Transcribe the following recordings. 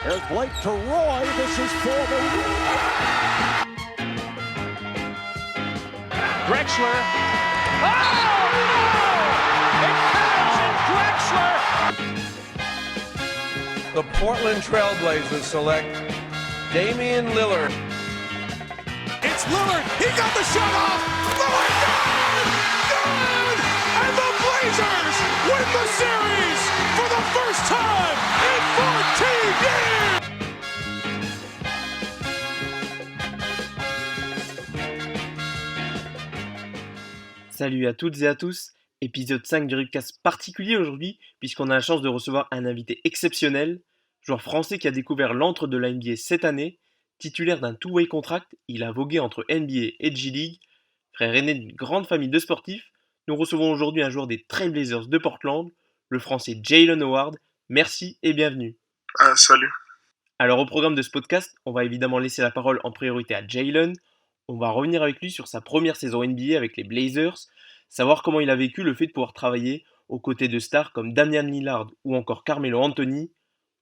There's Blake to Roy. This is for the win. Drexler. Oh, no! It counts, and Drexler. The Portland Trailblazers select Damian Lillard. It's Lillard. He got the shot off. Lillard, good! Good! And the Blazers win the series for the first time in 14 years! Salut à toutes et à tous, épisode 5 du Ripcast particulier aujourd'hui puisqu'on a la chance de recevoir un invité exceptionnel, joueur français qui a découvert l'antre de la NBA cette année, titulaire d'un two-way contract, il a vogué entre NBA et G-League, frère aîné d'une grande famille de sportifs, nous recevons aujourd'hui un joueur des Trailblazers de Portland, le français Jaylen Howard, merci et bienvenue. Salut. Alors au programme de ce podcast, on va évidemment laisser la parole en priorité à Jaylen. On va revenir avec lui sur sa première saison NBA avec les Blazers, savoir comment il a vécu le fait de pouvoir travailler aux côtés de stars comme Damian Lillard ou encore Carmelo Anthony.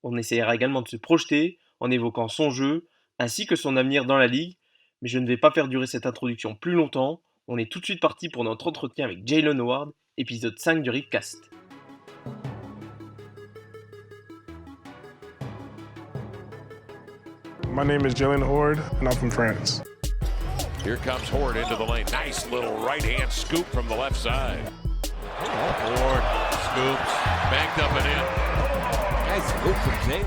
On essaiera également de se projeter en évoquant son jeu ainsi que son avenir dans la ligue. Mais je ne vais pas faire durer cette introduction plus longtemps. On est tout de suite parti pour notre entretien avec Jaylen Howard, épisode 5 du Ripcast. My name is Jaylen Howard, and I'm from France. Here comes Howard into the lane. Nice little right-hand scoop from the left side. Howard scoops, banked up and in. Nice scoop from Jaylen.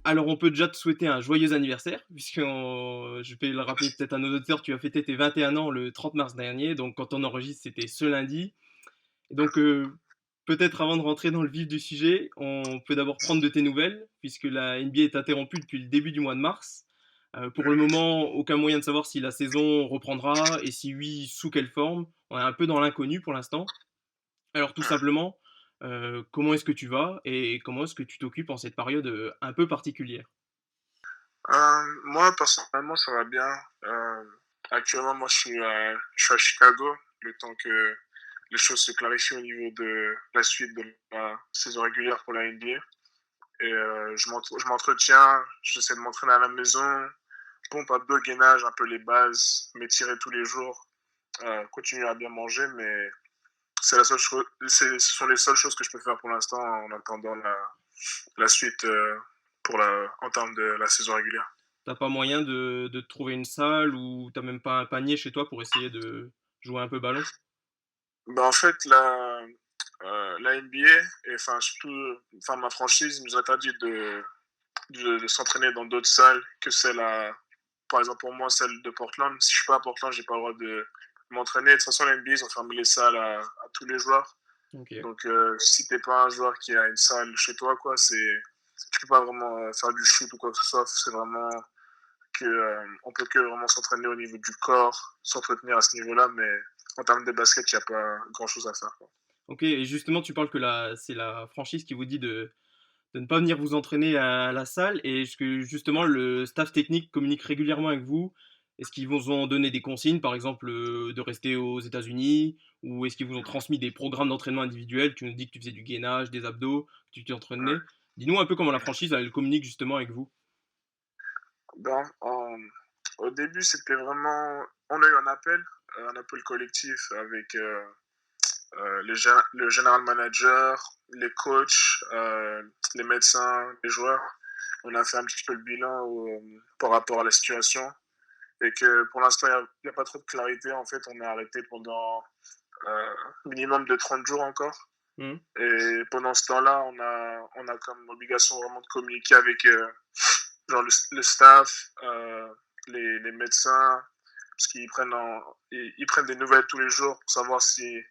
Alors on peut déjà te souhaiter un joyeux anniversaire, puisque je vais le rappeler peut-être à nos auditeurs, tu as fêté tes 21 ans le 30 mars dernier, donc quand on enregistre c'était ce lundi. Et donc peut-être avant de rentrer dans le vif du sujet, on peut d'abord prendre de tes nouvelles, puisque la NBA est interrompue depuis le début du mois de mars. Pour le moment, aucun moyen de savoir si la saison reprendra, et si oui, sous quelle forme. On est un peu dans l'inconnu pour l'instant. Alors tout simplement, comment est-ce que tu vas, et comment est-ce que tu t'occupes en cette période un peu particulière? Moi, personnellement, ça va bien. Actuellement, moi, je suis à Chicago, le temps que les choses se clarifient au niveau de la suite de la saison régulière pour la NBA. Et je m'entretiens, j'essaie de m'entraîner à la maison, pompe abdos, gainage, un peu les bases, m'étirer tous les jours, continuer à bien manger, mais ce sont les seules choses que je peux faire pour l'instant en attendant la suite en termes de la saison régulière. T'as pas moyen de te trouver une salle, ou t'as même pas un panier chez toi pour essayer de jouer un peu ballon? En fait, la NBA, et surtout ma franchise, nous interdit de s'entraîner dans d'autres salles que par exemple pour moi, celle de Portland. Si je suis pas à Portland, j'ai pas le droit de m'entraîner. De toute façon, la NBA, ils ont fermé les salles à tous les joueurs. Okay. Donc, si t'es pas un joueur qui a une salle chez toi, tu peux pas vraiment faire du shoot ou quoi que ce soit. C'est vraiment on peut que vraiment s'entraîner au niveau du corps, s'entretenir à ce niveau-là, mais en termes de basket, il n'y a pas grand-chose à faire, quoi. Ok, et justement, tu parles que c'est la franchise qui vous dit de ne pas venir vous entraîner à la salle, et est-ce que justement le staff technique communique régulièrement avec vous? Est-ce qu'ils vous ont donné des consignes, par exemple de rester aux États-Unis, ou est-ce qu'ils vous ont transmis des programmes d'entraînement individuels? Tu nous dis que tu faisais du gainage, des abdos, que tu t'entraînais. Ouais. Dis-nous un peu comment la franchise elle communique justement avec vous. Au début, c'était vraiment... On a eu un appel collectif avec le general manager, les coachs, les médecins, les joueurs. On a fait un petit peu le bilan par rapport à la situation, et que pour l'instant, il n'y a pas trop de clarité. En fait, on est arrêté pendant minimum de 30 jours encore. Et pendant ce temps-là, on a comme obligation vraiment de communiquer avec le staff, les médecins, parce qu'ils ils prennent des nouvelles tous les jours pour savoir si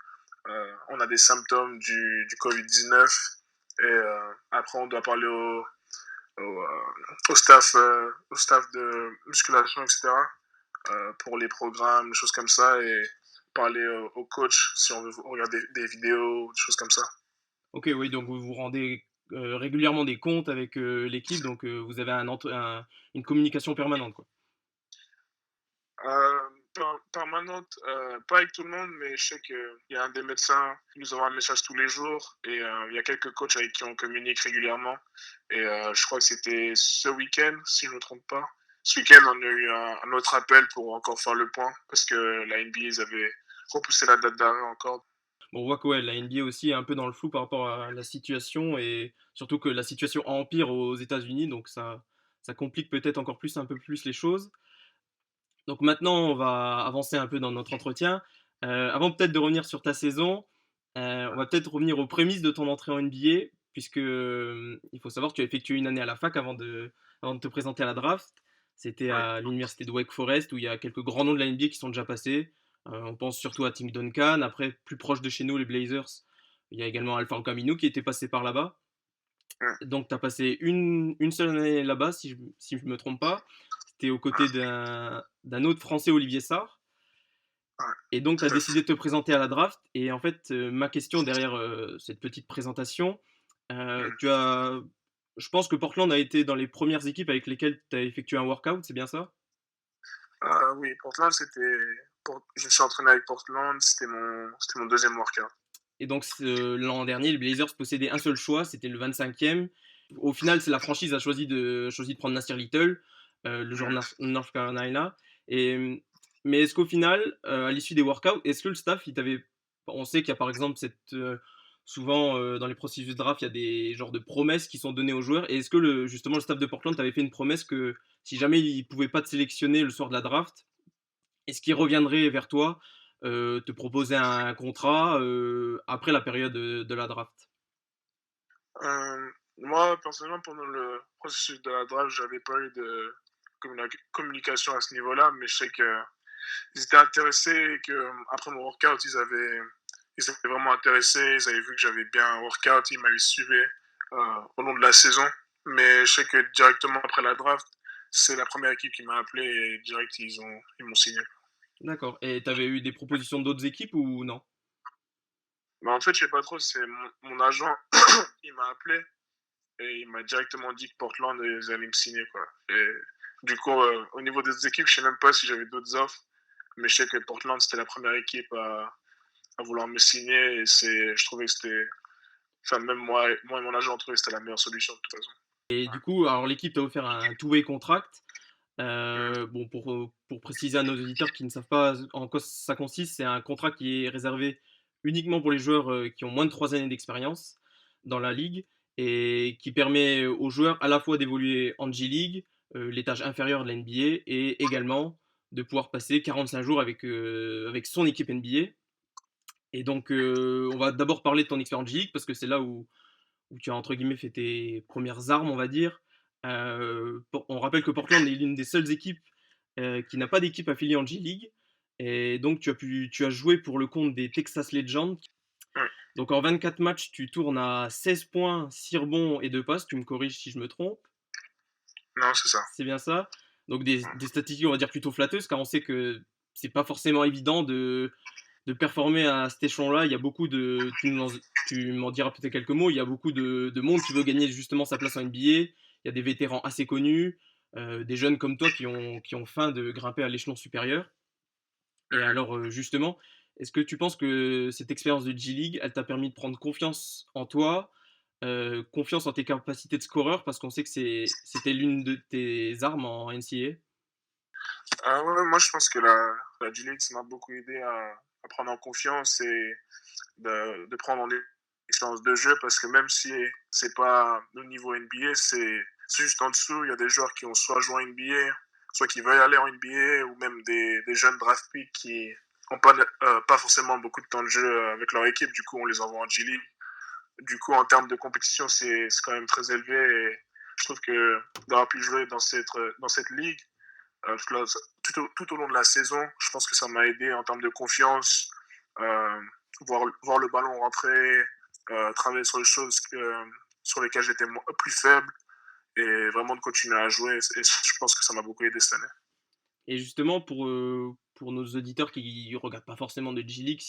on a des symptômes du Covid-19. Et après, on doit parler au staff de musculation, etc., pour les programmes, des choses comme ça, et parler au coach si on veut regarder des vidéos, des choses comme ça. Ok, oui, donc vous vous rendez régulièrement des comptes avec l'équipe, donc vous avez une communication permanente, quoi. permanente, pas avec tout le monde, mais je sais qu'il y a un des médecins qui nous envoie un message tous les jours et il y a quelques coachs avec qui on communique régulièrement. Et je crois que c'était ce week-end, si je ne me trompe pas. Ce week-end, on a eu un autre appel pour encore faire le point parce que la NBA, ils avaient repoussé la date d'arrêt encore. Bon, on voit que ouais, la NBA aussi est un peu dans le flou par rapport à la situation et surtout que la situation empire aux États-Unis, donc ça complique peut-être encore plus, un peu plus les choses. Donc maintenant, on va avancer un peu dans notre entretien. Avant peut-être de revenir sur ta saison, on va peut-être revenir aux prémices de ton entrée en NBA, puisque il faut savoir que tu as effectué une année à la fac avant de te présenter à la draft. C'était à l'université de Wake Forest, où il y a quelques grands noms de la NBA qui sont déjà passés. On pense surtout à Tim Duncan. Après, plus proche de chez nous, les Blazers, il y a également Alpha Camino qui était passé par là-bas. Donc, tu as passé une seule année là-bas, si je ne me trompe pas. C'était aux côtés d'un autre Français, Olivier Sarr. Et donc, tu as décidé de te présenter à la draft. Et en fait, ma question derrière cette petite présentation, je pense que Portland a été dans les premières équipes avec lesquelles tu as effectué un workout, c'est bien ça? Oui, Portland, je me suis entraîné avec Portland, c'était mon deuxième workout. Et donc, l'an dernier, les Blazers possédaient un seul choix, c'était le 25e. Au final, c'est la franchise a choisi de prendre Nasir Little, le joueur North Carolina. Mais est-ce qu'au final, à l'issue des workouts, est-ce que le staff, on sait qu'il y a par exemple souvent dans les processus de draft, il y a des genres de promesses qui sont données aux joueurs. Et est-ce que justement le staff de Portland t'avait fait une promesse que si jamais ils ne pouvaient pas te sélectionner le soir de la draft, est-ce qu'ils reviendraient vers toi te proposer un contrat après la période de la draft? Moi, personnellement, pendant le processus de la draft, j'avais pas eu de communication à ce niveau-là, mais je sais qu'ils étaient intéressés et qu'après mon workout, ils étaient vraiment intéressés, ils avaient vu que j'avais bien un workout, ils m'avaient suivi au long de la saison. Mais je sais que directement après la draft, c'est la première équipe qui m'a appelé et direct, ils m'ont signé. D'accord. Et tu avais eu des propositions d'autres équipes ou non? Mais en fait, je sais pas trop, c'est mon agent, il m'a appelé et il m'a directement dit que Portland, ils allaient me signer, quoi. Et du coup, au niveau des équipes, je sais même pas si j'avais d'autres offres, mais je sais que Portland, c'était la première équipe à vouloir me signer et je trouvais que c'était, enfin, même moi et mon agent, on trouvait que c'était la meilleure solution de toute façon. Et du coup, alors l'équipe t'a offert un two-way contract. Bon, pour préciser à nos auditeurs qui ne savent pas en quoi ça consiste, c'est un contrat qui est réservé uniquement pour les joueurs qui ont moins de 3 années d'expérience dans la ligue et qui permet aux joueurs à la fois d'évoluer en G-League, l'étage inférieur de la NBA, et également de pouvoir passer 45 jours avec son équipe NBA. Et donc, on va d'abord parler de ton expérience G-League parce que c'est là où tu as entre guillemets fait tes premières armes, on va dire. On rappelle que Portland est l'une des seules équipes qui n'a pas d'équipe affiliée en G-League. Et donc, tu as joué pour le compte des Texas Legends. Donc, en 24 matchs, tu tournes à 16 points, 6 rebonds et 2 passes. Tu me corriges si je me trompe. Non, c'est ça. C'est bien ça. Donc, des statistiques, on va dire, plutôt flatteuses, car on sait que c'est pas forcément évident de performer à cet échelon-là. Il y a beaucoup de. Tu m'en diras peut-être quelques mots. Il y a beaucoup de monde qui veut gagner justement sa place en NBA. Il y a des vétérans assez connus, des jeunes comme toi qui ont faim de grimper à l'échelon supérieur. Et alors, justement, est-ce que tu penses que cette expérience de G-League, elle t'a permis de prendre confiance en toi, confiance en tes capacités de scoreur, parce qu'on sait que c'était l'une de tes armes en NCAA? Ouais, moi, je pense que la G-League, ça m'a beaucoup aidé à prendre en confiance et de prendre en expérience de jeu parce que même si c'est pas au niveau NBA, c'est juste en dessous. Il y a des joueurs qui ont soit joué en NBA, soit qui veulent aller en NBA, ou même des jeunes draft picks qui n'ont pas forcément beaucoup de temps de jeu avec leur équipe. Du coup, on les envoie en G-League. Du coup, en termes de compétition, c'est quand même très élevé. Et je trouve que d'avoir pu jouer dans cette ligue tout au long de la saison, je pense que ça m'a aidé en termes de confiance, voir le ballon rentrer, travailler sur les choses sur lesquelles j'étais plus faible et vraiment de continuer à jouer. Et je pense que ça m'a beaucoup aidé cette année. Et justement, pour nos auditeurs qui ne regardent pas forcément de G-League,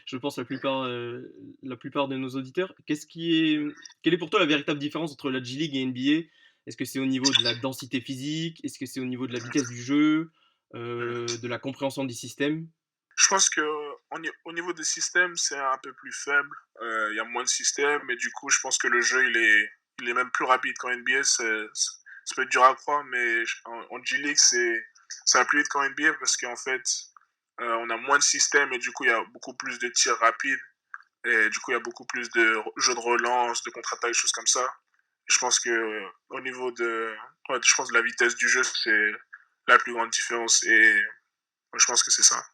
je pense la plupart de nos auditeurs, quelle est pour toi la véritable différence entre la G-League et NBA? Est-ce que c'est au niveau de la densité physique? Est-ce que c'est au niveau de la vitesse du jeu? de la compréhension des systèmes? Je pense que au niveau des systèmes, c'est un peu plus faible. Il y a moins de systèmes et du coup, je pense que le jeu, il est même plus rapide qu'en NBA. Ça peut être dur à croire, mais en G-League, ça va plus vite qu'en NBA parce qu'en fait, on a moins de systèmes et du coup, il y a beaucoup plus de tirs rapides. Et du coup, il y a beaucoup plus de jeux de relance, de contre-attaque, des choses comme ça. Je pense que au niveau ouais, je pense de la vitesse du jeu, c'est la plus grande différence. Et je pense que c'est ça.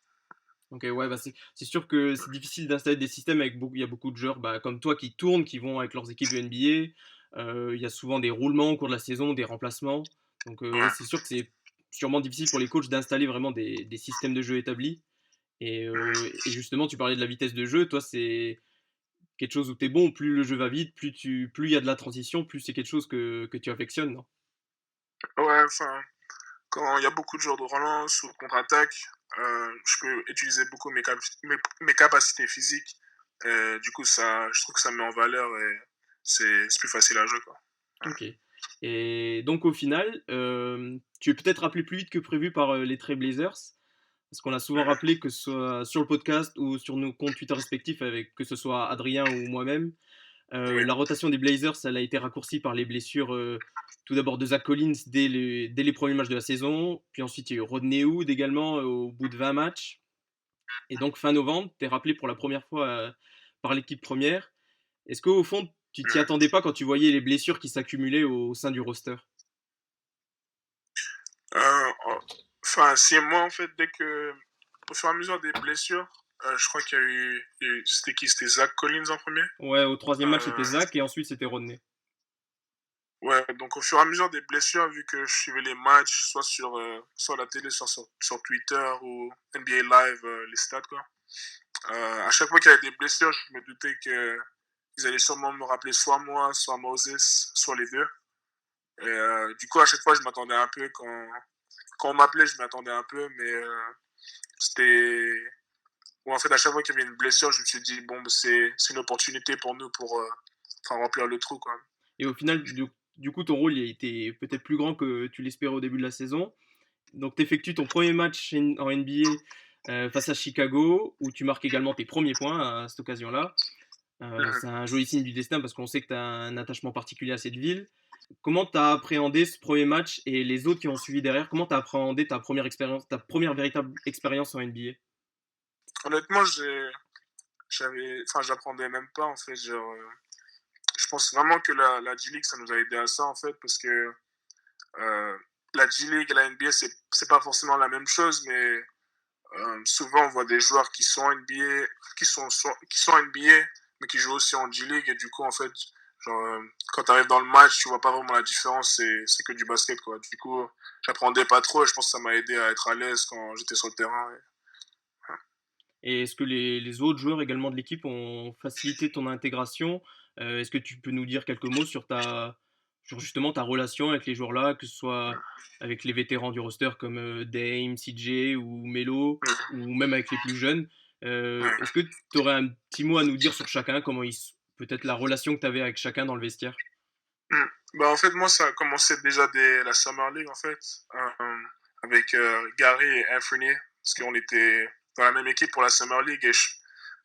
OK, ouais, bah, c'est sûr que c'est difficile d'installer des systèmes avec beaucoup il y a beaucoup de joueurs, bah, comme toi qui tournent, qui vont avec leurs équipes de NBA. Il y a souvent des roulements au cours de la saison, des remplacements. Donc, ouais, Ouais. c'est sûr que c'est sûrement difficile pour les coachs d'installer vraiment des systèmes de jeu établis et justement, tu parlais de la vitesse de jeu. Toi, c'est quelque chose où tu es bon, plus le jeu va vite, plus il y a de la transition, plus c'est quelque chose que tu affectionnes, non? Ouais, enfin, quand il y a beaucoup de joueurs de relance ou de contre-attaque, je peux utiliser beaucoup mes capacités physiques. Du coup, je trouve que ça me met en valeur et c'est plus facile à jouer, quoi. OK. Et donc au final, tu es peut-être rappelé plus vite que prévu par, les Trailblazers. Parce qu'on a souvent Mhm. rappelé, que ce soit sur le podcast ou sur nos comptes Twitter respectifs, avec que ce soit Adrien ou moi-même, Oui. la rotation des Blazers, elle a été raccourcie par les blessures, tout d'abord de Zach Collins dès les premiers matchs de la saison, puis ensuite il y a eu Rodney Hood également, au bout de 20 matchs et donc fin novembre, tu es rappelé pour la première fois, par l'équipe première. Est-ce qu'au fond, tu t'y Mhm. attendais pas quand tu voyais les blessures qui s'accumulaient au sein du roster? Enfin, c'est moi, en fait, au fur et à mesure des blessures, je crois c'était qui? C'était Zach Collins en premier. Ouais, au troisième match, c'était Euh, Zach et ensuite c'était Rodney. Ouais, donc au fur et à mesure des blessures, vu que je suivais les matchs, soit à la télé, soit sur Twitter ou NBA Live, les stats, quoi. À chaque fois qu'il y avait des blessures, je me doutais qu'ils allaient sûrement me rappeler soit moi, soit Moses, soit les deux. Et du coup, à chaque fois, je m'attendais un peu quand on m'appelait, je m'attendais un peu, mais c'était. Ou en fait, à chaque fois qu'il y avait une blessure, je me suis dit, bon, bah, c'est une opportunité pour nous pour enfin, remplir le trou, quoi. Et au final, du coup, ton rôle il a été peut-être plus grand que tu l'espérais au début de la saison. Donc, tu effectues ton premier match en NBA face à Chicago, où tu marques également tes premiers points à cette occasion-là. Mhm. C'est un joli signe du destin parce qu'on sait que tu as un attachement particulier à cette ville. Comment tu as appréhendé ce premier match et les autres qui ont suivi derrière? Comment tu as appréhendé ta première expérience, ta première véritable expérience en NBA? Honnêtement, enfin, j'apprenais même pas, en fait. Genre, je pense vraiment que la G-League, ça nous a aidé à ça, en fait, parce que euh, la G-League et la NBA, c'est pas forcément la même chose, mais souvent, on voit des joueurs qui sont NBA, qui sont NBA, mais qui jouent aussi en G-League, et du coup, en fait, genre, quand tu arrives dans le match, tu vois pas vraiment la différence, c'est que du basket, quoi. Du coup, j'apprenais pas trop, et je pense que ça m'a aidé à être à l'aise quand j'étais sur le terrain. Et est-ce que les autres joueurs également de l'équipe ont facilité ton intégration? Est-ce que tu peux nous dire quelques mots sur justement ta relation avec les joueurs-là, que ce soit avec les vétérans du roster comme, Dame, CJ ou Melo, ou même avec les plus jeunes? Est-ce que tu aurais un petit mot à nous dire sur chacun? Comment ils s Peut-être la relation que tu avais avec chacun dans le vestiaire? Bah, en fait, moi, ça a commencé déjà dès la Summer League, en fait, avec Gary et Anthony, parce qu'on était dans la même équipe pour la Summer League. Et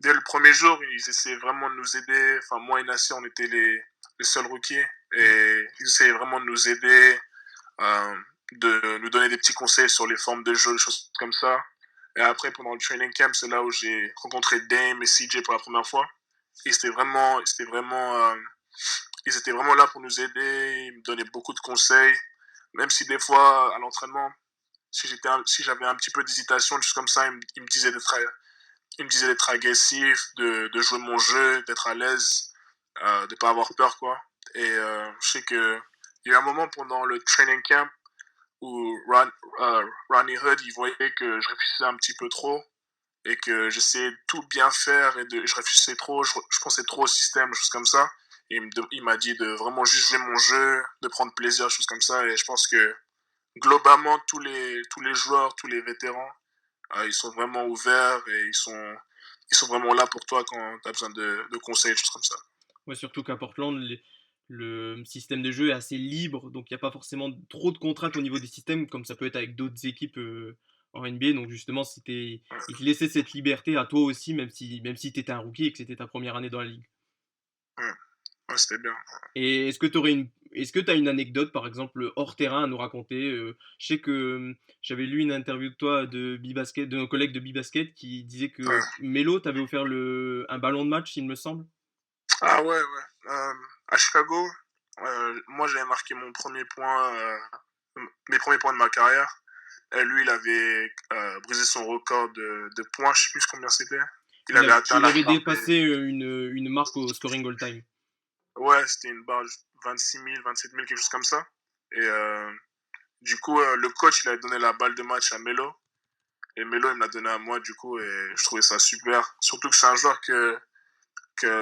dès le premier jour, ils essayaient vraiment de nous aider. Enfin, moi et Nasser, on était les seuls rookies. Et ils essayaient vraiment de nous aider, de nous donner des petits conseils sur les formes de jeu, des choses comme ça. Et après, pendant le training camp, c'est là où j'ai rencontré Dame et CJ pour la première fois. Et ils étaient vraiment là pour nous aider, ils me donnaient beaucoup de conseils, même si des fois, à l'entraînement, si j'avais un petit peu d'hésitation, juste comme ça, ils me disaient d'être agressif, de jouer mon jeu, d'être à l'aise, de ne pas avoir peur, quoi. Et je sais qu'il y a eu un moment pendant le training camp où Ronnie Hood, il voyait que je réfléchissais un petit peu trop et que j'essayais de tout bien faire et je réfléchissais trop, je pensais trop au système, choses comme ça. Et il m'a dit de vraiment juste jouer mon jeu, de prendre plaisir, choses comme ça. Et je pense que globalement, tous les joueurs, tous les vétérans, ils sont vraiment ouverts et ils sont vraiment là pour toi quand tu as besoin de conseils, choses comme ça. Ouais, surtout qu'à Portland, le système de jeu est assez libre, donc il y a pas forcément trop de contraintes au niveau des systèmes, comme ça peut être avec d'autres équipes, en NBA. Donc justement, il te laissait cette liberté à toi aussi, même si tu étais un rookie et que c'était ta première année dans la ligue. Ouais, ouais, c'était bien. Et est-ce que tu as une anecdote, par exemple, hors terrain à nous raconter? Je sais que j'avais lu une interview de toi de nos collègues de Bibasket qui disait Ouais. que Melo t'avait offert un ballon de match, il me semble. Ah ouais, ouais. À Chicago, moi j'avais marqué mes premiers points de ma carrière. Et lui, il avait brisé son record de points, je sais plus combien c'était. Il avait atteint Il la avait barre dépassé une marque au scoring all-time. Ouais, c'était une barre 26 000, 27 000, quelque chose comme ça. Et du coup, le coach, il a donné la balle de match à Melo. Et Melo, il me l'a donné à moi, du coup, et je trouvais ça super. Surtout que c'est un joueur que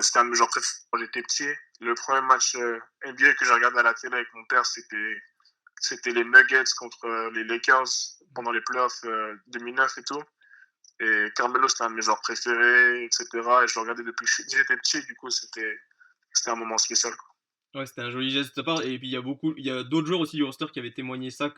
c'était un de mes joueurs préférés quand j'étais petit. Le premier match NBA que j'ai regardé à la télé avec mon père, c'était les Nuggets contre les Lakers pendant les playoffs 2009 et tout. Et Carmelo, c'était un de mes joueurs préférés, etc. Et je le regardais depuis que j'étais petit, du coup, c'était un moment spécial, quoi. Ouais, c'était un joli geste de ta part. Et puis il y a d'autres joueurs aussi du roster qui avaient témoigné ça,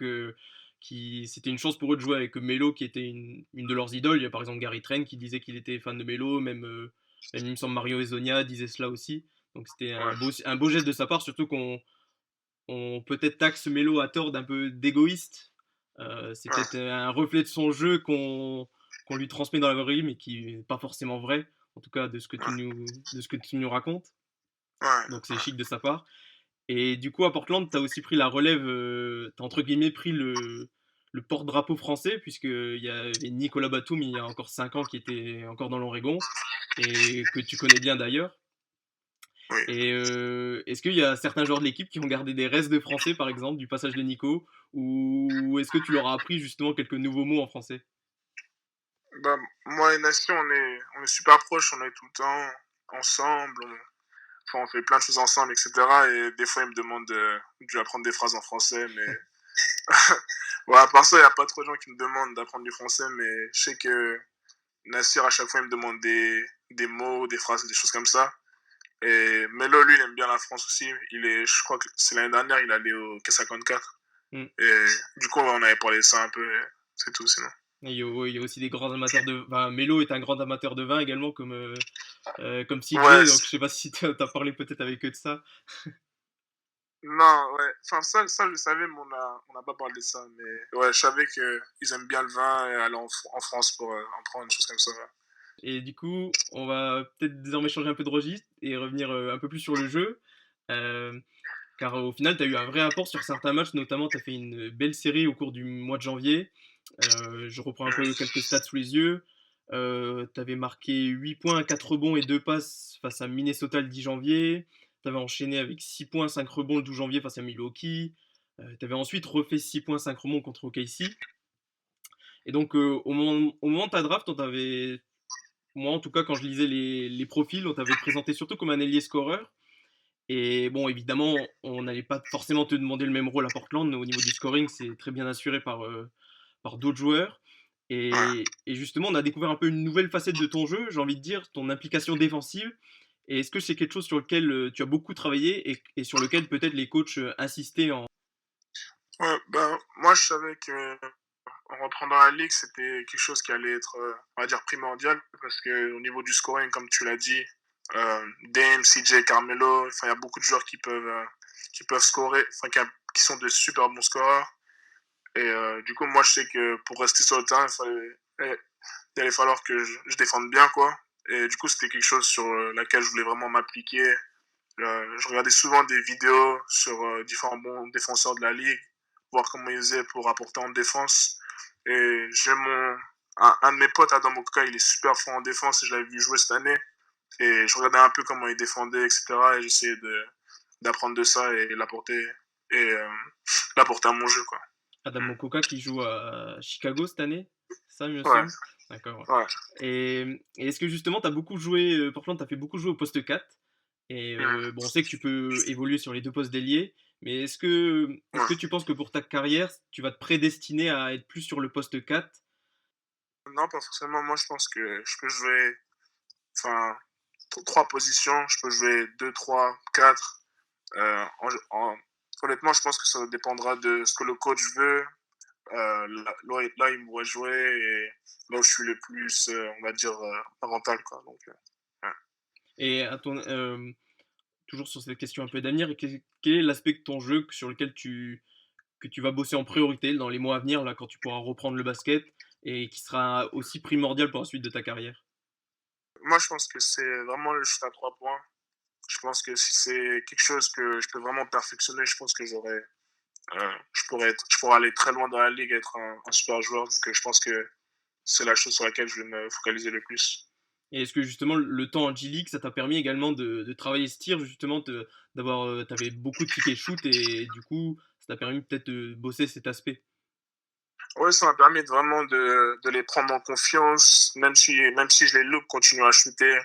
c'était une chance pour eux de jouer avec Melo, qui était une de leurs idoles. Il y a par exemple Gary Trent qui disait qu'il était fan de Melo, même il me semble Mario Hezonja disait cela aussi. Donc c'était Ouais. un beau geste de sa part, surtout qu'on peut-être taxe Melo à tort d'un peu d'égoïste. C'est Ouais. peut-être un reflet de son jeu qu'on lui transmet dans la vraie vie, mais qui n'est pas forcément vrai, en tout cas de ce que tu nous racontes. Ouais. Donc c'est chic de sa part. Et du coup, à Portland, tu as aussi pris la relève, tu as entre guillemets pris le porte-drapeau français, puisqu'il y avait Nicolas Batum il y a encore 5 ans qui était encore dans l'Oregon, et que tu connais bien d'ailleurs. Oui. Et est-ce qu'il y a certains joueurs de l'équipe qui ont gardé des restes de français, par exemple, du passage de Nico, ou est-ce que tu leur as appris justement quelques nouveaux mots en français? Bah, moi et Nassi, on est super proches, on est tout le temps ensemble, enfin, on fait plein de choses ensemble, etc. Et des fois, il me demande de lui apprendre des phrases en français, mais ouais, à part ça, il n'y a pas trop de gens qui me demandent d'apprendre du français, mais je sais que Nassir, à chaque fois, il me demande des mots, des phrases, des choses comme ça. Et Melo, lui, il aime bien la France aussi. Je crois que c'est l'année dernière, il allait au K54. Mm. Et du coup, on avait parlé de ça un peu, et c'est tout, sinon. Et il y a aussi des grands amateurs de vin. Melo est un grand amateur de vin également, comme CJ, Ouais, donc je sais pas si tu as parlé peut-être avec eux de ça. non, ouais. Enfin, ça, je le savais, mais on n'a pas parlé de ça. Mais ouais, je savais qu'ils aiment bien le vin et aller en France pour en prendre une chose comme ça. Ouais. Et du coup, on va peut-être désormais changer un peu de registre et revenir un peu plus sur le jeu. Euh, Car au final, tu as eu un vrai apport sur certains matchs, notamment tu as fait une belle série au cours du mois de janvier. Je reprends un peu quelques stats sous les yeux. Tu avais marqué 8 points, 4 rebonds et 2 passes face à Minnesota le 10 janvier. Tu avais enchaîné avec 6 points, 5 rebonds le 12 janvier face à Milwaukee. Tu avais ensuite refait 6 points, 5 rebonds contre OKC. Et donc, au moment de ta draft, moi en tout cas, quand je lisais les profils, on t'avait présenté surtout comme un ailier scoreur. Et bon, évidemment, on n'allait pas forcément te demander le même rôle à Portland. Au niveau du scoring, c'est très bien assuré par d'autres joueurs. Ouais. Et justement, on a découvert un peu une nouvelle facette de ton jeu, j'ai envie de dire, ton implication défensive. Et est-ce que c'est quelque chose sur lequel tu as beaucoup travaillé et sur lequel peut-être les coachs insistaient en... Ouais, ben, moi, je savais que en rentrant dans la ligue, c'était quelque chose qui allait être, on va dire, primordial. Parce qu'au niveau du scoring, comme tu l'as dit, Dame, CJ, Carmelo, il y a beaucoup de joueurs qui peuvent scorer, qui sont de super bons scoreurs. Et du coup, moi, je sais que pour rester sur le terrain, il allait falloir que je défende bien, quoi. Et du coup, c'était quelque chose sur laquelle je voulais vraiment m'appliquer. Je regardais souvent des vidéos sur différents bons défenseurs de la ligue, voir comment ils faisaient pour apporter en défense. Et un de mes potes, Adam Mokoka, il est super fort en défense et je l'avais vu jouer cette année. Et je regardais un peu comment il défendait, etc. Et j'essayais d'apprendre de ça et et, euh, l'apporter à mon jeu, quoi. Adam Mokoka qui joue à Chicago cette année, c'est ça, il me Ouais, semble. D'accord. Ouais. ouais. Et est-ce que justement, tu as beaucoup joué, Portland, tu as fait beaucoup jouer au poste 4. Et Mm. bon, on sait que tu peux évoluer sur les deux postes d'ailier, mais est-ce Ouais. que tu penses que pour ta carrière, tu vas te prédestiner à être plus sur le poste 4? Non, pas forcément. Moi, je pense que je peux jouer enfin, trois positions. Je peux jouer 2, 3, 4. Honnêtement, je pense que ça dépendra de ce que le coach veut, là, il me voit jouer et là où je suis le plus, on va dire, parental, quoi. Donc, ouais. Et toujours sur cette question un peu d'avenir, quel est l'aspect de ton jeu sur lequel que tu vas bosser en priorité dans les mois à venir, là, quand tu pourras reprendre le basket et qui sera aussi primordial pour la suite de ta carrière? Moi, je pense que c'est vraiment le shoot à 3 points. Je pense que si c'est quelque chose que je peux vraiment perfectionner, je pense que je pourrais aller très loin dans la ligue, être un super joueur. Donc, je pense que c'est la chose sur laquelle je vais me focaliser le plus. Et est-ce que justement le temps en G League, ça t'a permis également de travailler ce tir, justement, tu avais beaucoup de pick and shoot et du coup, ça t'a permis peut-être de bosser cet aspect? Ouais, ça m'a permis vraiment de les prendre en confiance, même si je les loupe, continuer à shooter.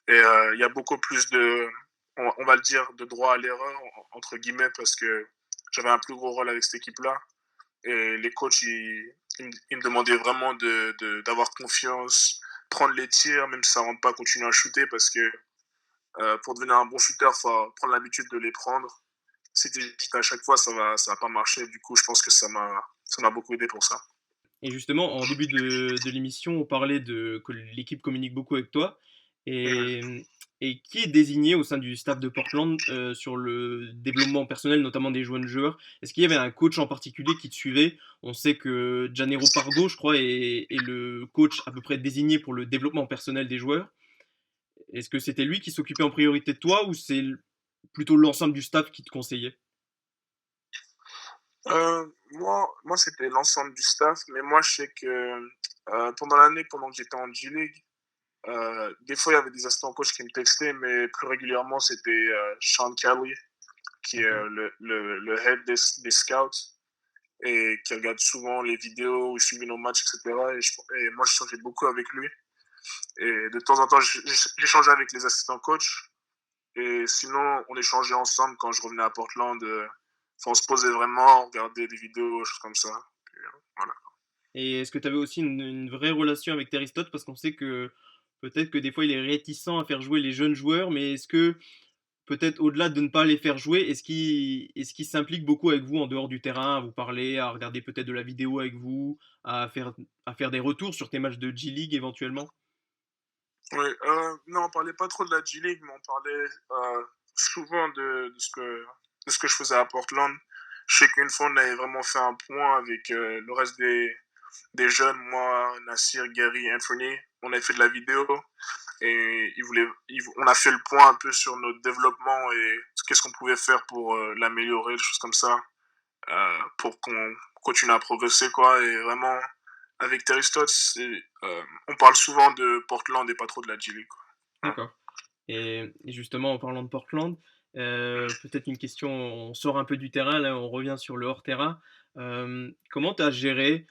Et il y a beaucoup plus on va le dire, de droit à l'erreur, entre guillemets, parce que j'avais un plus gros rôle avec cette équipe-là. Et les coachs, ils me demandaient vraiment d'avoir confiance, prendre les tirs, même si ça ne rentre pas, continuer à shooter, parce que pour devenir un bon shooter, il faut prendre l'habitude de les prendre. Si tu dis à chaque fois, ça va pas marcher. Du coup, je pense que ça m'a beaucoup aidé pour ça. Et justement, en début de l'émission, on parlait que l'équipe communique beaucoup avec toi. Mhm. Et, et qui est désigné au sein du staff de Portland sur le développement personnel, notamment des jeunes joueurs? Est-ce qu'il y avait un coach en particulier qui te suivait? On sait que Janero Pargo, je crois, est le coach à peu près désigné pour le développement personnel des joueurs. Est-ce que c'était lui qui s'occupait en priorité de toi ou c'est plutôt l'ensemble du staff qui te conseillait? Moi c'était l'ensemble du staff, mais moi, je sais que pendant l'année, pendant que j'étais en G-League, des fois, il y avait des assistants coach qui me textaient, mais plus régulièrement, c'était Sean Kelly, qui est D'accord. le head des scouts et qui regarde souvent les vidéos ou suivait nos matchs, etc. Et moi, je changeais beaucoup avec lui. Et de temps en temps, j'échangeais avec les assistants coach. Et sinon, on échangeait ensemble quand je revenais à Portland. Enfin, on se posait vraiment, on regardait des vidéos, choses comme ça. Et, voilà. Et est-ce que tu avais aussi une vraie relation avec Terry Stotts? Parce qu'on sait que peut-être que des fois il est réticent à faire jouer les jeunes joueurs, mais est-ce que peut-être au-delà de ne pas les faire jouer, est-ce qu'il s'implique beaucoup avec vous en dehors du terrain, à vous parler, à regarder peut-être de la vidéo avec vous, à faire des retours sur tes matchs de G League éventuellement? Oui, non, on parlait pas trop de la G-League, mais on parlait souvent de ce que je faisais à Portland. Je sais qu'une fois, on avait vraiment fait un point avec le reste des jeunes, moi, Nassir, Gary, Anthony. On avait fait de la vidéo et on a fait le point un peu sur notre développement et qu'est-ce qu'on pouvait faire pour l'améliorer, des choses comme ça, pour qu'on continue à progresser, quoi. Et vraiment, avec Terry Stotts, on parle souvent de Portland et pas trop de la G-League, quoi. Ouais. D'accord. Et justement, en parlant de Portland, peut-être une question, on sort un peu du terrain, là, on revient sur le hors-terrain. Comment tu as géré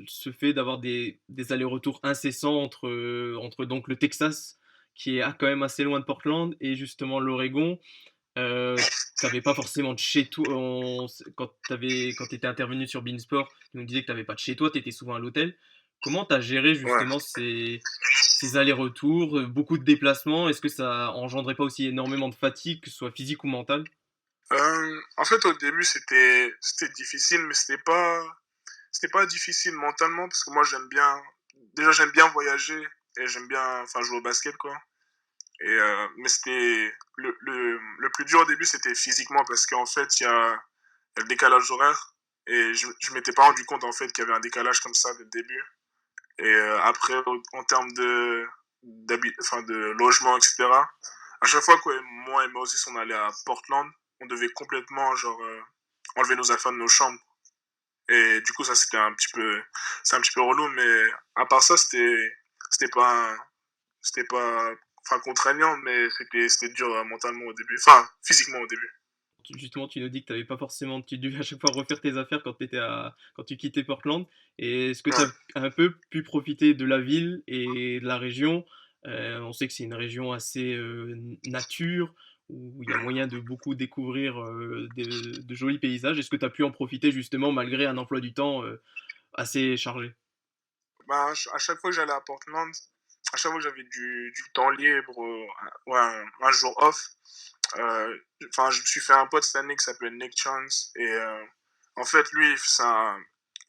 ce fait d'avoir des allers-retours incessants entre donc le Texas, qui est quand même assez loin de Portland, et justement l'Oregon? Tu pas forcément de chez toi. Quand tu étais intervenu sur Beansport, tu nous disais que tu n'avais pas de chez toi, tu étais souvent à l'hôtel. Comment tu as géré Ouais. justement ces allers-retours, beaucoup de déplacements? Est-ce que ça engendrait pas aussi énormément de fatigue, que ce soit physique ou mentale? En fait, au début, c'était difficile, mais c'était pas difficile mentalement parce que moi, j'aime bien voyager et j'aime bien, enfin, jouer au basket, quoi. Et, mais le plus dur au début, c'était physiquement parce qu'en fait, il y a le décalage horaire et je m'étais pas rendu compte, en fait, qu'il y avait un décalage comme ça dès le début. Et après, en termes enfin, de logement, etc., à chaque fois que moi et Moses, on allait à Portland, on devait complètement, genre, enlever nos affaires de nos chambres. Et du coup, ça, c'est un petit peu relou, mais à part ça, c'était pas, c'était pas, enfin, contraignant, mais c'était dur mentalement au début, enfin, physiquement au début. Justement, tu nous dis que tu pas forcément, tu devais à chaque fois refaire tes affaires quand tu quittais Portland. Et est-ce que tu Ouais. as un peu pu profiter de la ville et de la région? On sait que c'est une région assez nature, où il y a moyen de beaucoup découvrir de jolis paysages. Est-ce que tu as pu en profiter justement malgré un emploi du temps assez chargé? Bah, à chaque fois que j'allais à Portland, à chaque fois que j'avais du temps libre, ouais, un jour off, enfin, je me suis fait un pote cette année qui s'appelle Nick Chance. Et en fait, lui,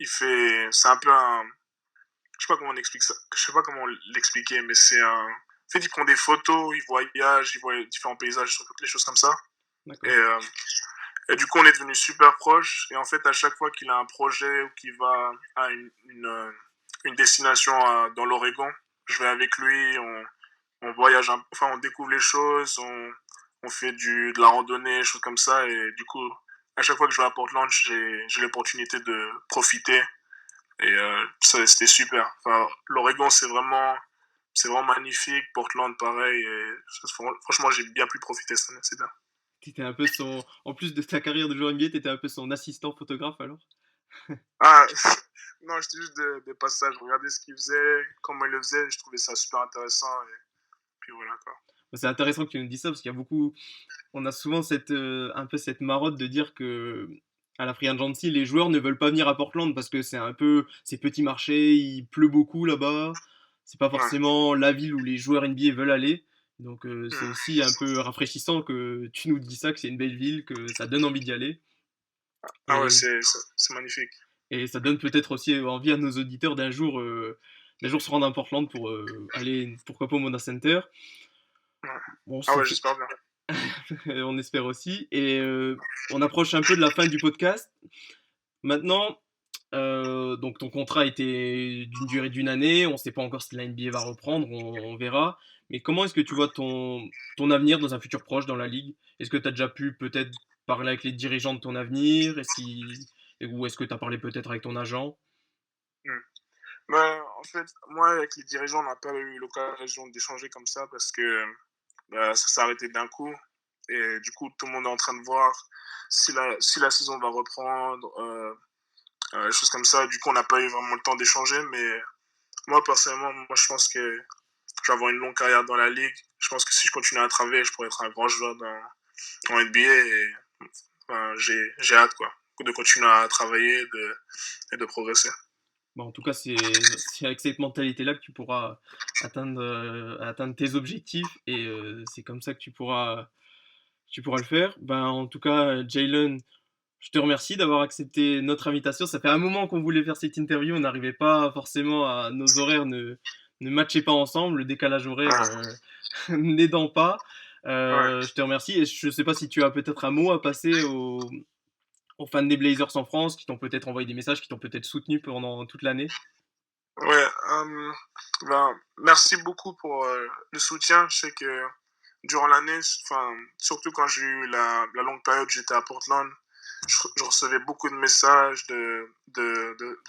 c'est un peu un, je sais pas comment on explique ça, je sais pas comment l'expliquer, mais c'est un, en fait, il prend des photos, il voyage, il voit différents paysages, les choses comme ça. Et du coup, on est devenus super proches. Et en fait, à chaque fois qu'il a un projet ou qu'il va à une destination dans l'Oregon, je vais avec lui, on voyage, on découvre les choses, on fait de la randonnée, choses comme ça. Et du coup, à chaque fois que je vais à Portland, j'ai l'opportunité de profiter. Et c'était super. Enfin, l'Oregon, c'est vraiment magnifique. Portland, pareil. Et franchement, j'ai bien pu profiter cette année. C'est bien. T'étais un peu en plus de ta carrière de joueur NBA, t'étais un peu son assistant photographe alors? Ah, non, j'étais juste de passage. Je regardais ce qu'il faisait, comment il le faisait. Je trouvais ça super intéressant. Et puis voilà, quoi. C'est intéressant que tu nous dises ça parce qu'il y a on a souvent un peu cette marotte de dire que à la Free Agency, les joueurs ne veulent pas venir à Portland parce que c'est petit marché, il pleut beaucoup là-bas. C'est pas forcément la ville où les joueurs NBA veulent aller. Donc c'est aussi un peu rafraîchissant que tu nous dis ça, que c'est une belle ville, que ça donne envie d'y aller. Ah ouais, c'est magnifique. Et ça donne peut-être aussi envie à nos auditeurs d'un jour se rendre à Portland pour aller, pourquoi pas au Moda Center. Bon, ah ouais, j'espère bien. On espère aussi. Et on approche un peu de la fin du podcast. Maintenant, donc ton contrat était d'une durée d'1 année. On ne sait pas encore si la NBA va reprendre, on verra. Mais comment est-ce que tu vois ton avenir dans un futur proche dans la ligue? Est-ce que tu as déjà pu peut-être parler avec les dirigeants de ton avenir? Ou est-ce que tu as parlé peut-être avec ton agent? En fait, moi, avec les dirigeants, on n'a pas eu l'occasion d'échanger comme ça parce que ça s'est arrêté d'un coup. Et du coup, tout le monde est en train de voir si la saison va reprendre, choses comme ça. Du coup, on n'a pas eu vraiment le temps d'échanger. Mais moi, personnellement, je pense que je vais avoir une longue carrière dans la ligue. Je pense que si je continue à travailler, je pourrais être un grand joueur en NBA. Et j'ai hâte de continuer à travailler et de progresser. Bon, en tout cas, c'est avec cette mentalité-là que tu pourras atteindre tes objectifs. Et c'est comme ça que tu pourras le faire. En tout cas, Jalen, je te remercie d'avoir accepté notre invitation. Ça fait un moment qu'on voulait faire cette interview. On n'arrivait pas forcément nos horaires ne matchaient pas ensemble. Le décalage horaire n'aidant pas. Je te remercie. Et je ne sais pas si tu as peut-être un mot à passer aux fans des Blazers en France qui t'ont peut-être envoyé des messages, qui t'ont peut-être soutenu pendant toute l'année. Ouais, merci beaucoup pour le soutien. Je sais que durant l'année, surtout quand j'ai eu la longue période où j'étais à Portland, je recevais beaucoup de messages de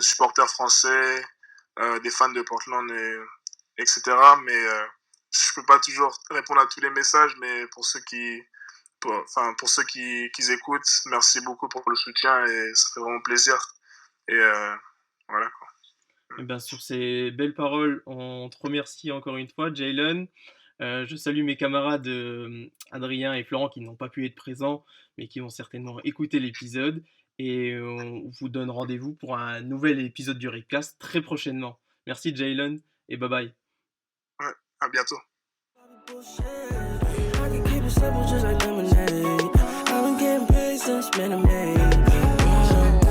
supporters français, des fans de Portland, etc. Mais je peux pas toujours répondre à tous les messages, mais pour ceux qui écoutent, merci beaucoup pour le soutien et ça fait vraiment plaisir. Et voilà, quoi. Et bien, sur ces belles paroles, on te remercie encore une fois, Jalen. Je salue mes camarades Adrien et Florent qui n'ont pas pu être présents, mais qui vont certainement écouter l'épisode. Et on vous donne rendez-vous pour un nouvel épisode du Redcast très prochainement. Merci Jalen et bye bye. Ouais, à bientôt.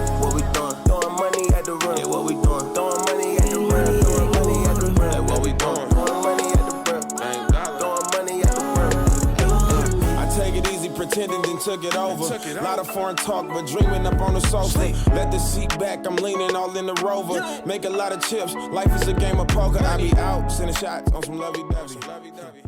What we doing? Throwing money at the rim. Yeah, what we doing? Throwing money at the rim. Throwing money at the rim. Hey, what we doing? Throwing money at the rim. Throwing money at the rim. I take it easy, pretending then took it over. Lot of foreign talk, but dreaming up on the sofa. Let the seat back, I'm leaning all in the Rover. Make a lot of chips. Life is a game of poker. I be out, sending shots on some lovey-dovey.